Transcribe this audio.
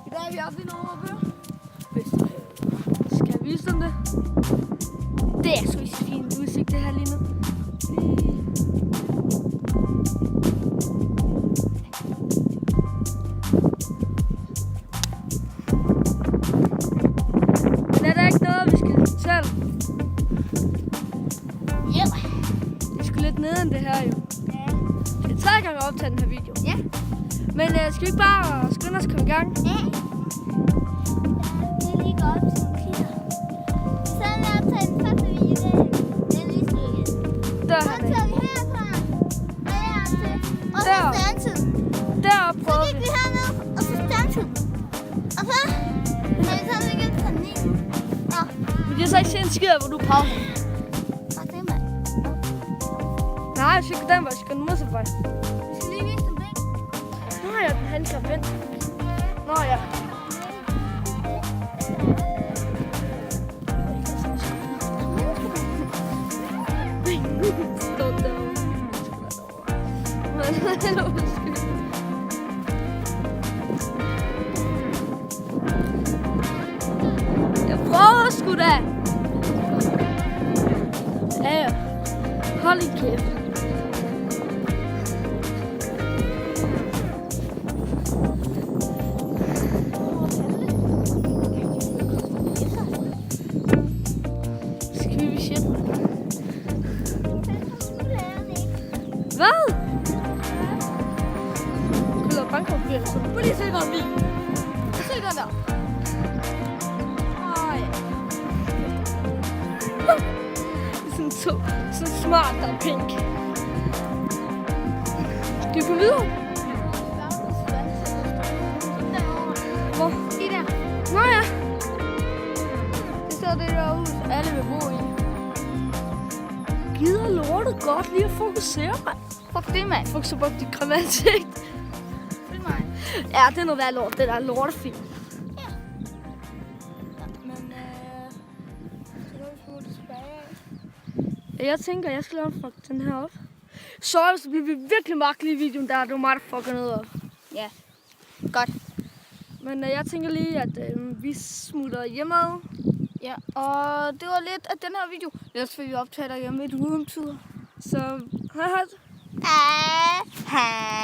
I dag er vi oppe i Nordre. Skal jeg vise dem det? Det er sgu så fint udsigt, det her lige nu. Men er der ikke noget, vi skal fortælle? Jo. Det er sgu lidt neden det her jo. Ja. Det er 3 gange at optage den her video. Ja. Men skal vi ikke bare skynde os at komme i gang? Ja. Det er lige godt til en kigger. Så er vi optaget den første video. Det er lige slukket. Der Så har tager vi herfra. Og hertil. Og så Der. standtid. Deroppe Så prøver gik vi. vi herned, og så standtid. Og så har vi så ligget panik. Nå. Men det er så ikke set en skid af, hvor du er pauser. Og det er mig. Nej, jeg skal gå den vej, jeg skal gå den modsatte vej. Vi skal lige vise dem det. Nå ja, den handicap ind. Nå ja. Stå derovre. Men undskyld. Jeg prøver sgu da. Ja, hold i kæft. Skal vi shit? Hvad? Kunne du lave bankopgørelse? Prøv lige at se den bil. Se den der. Sådan smart, der er pink. Skal vi komme videre? Hvor? De der. Nå ja. Det er så det der hus, alle vil bo i. Gider lortet godt lige at fokusere, mand. Fuck det, mand. Fokuser på dit grimme ansigt. Følg mig. Ja, det er noget værd lort. Det der er lortefilm. Ja. Men så kan vi få det tilbage. Jeg tænker, jeg skal lave fuck den her op. Så hvis det bliver virkelig mærkeligt i videoen, der er det mig, der fucker noget op. Ja. Godt. Men jeg tænker lige, at vi smutter hjemad. Ja, og det var lidt af den her video. Ellers vil vi optage derhjemme i et ugemtider. Så hej hej. Hej.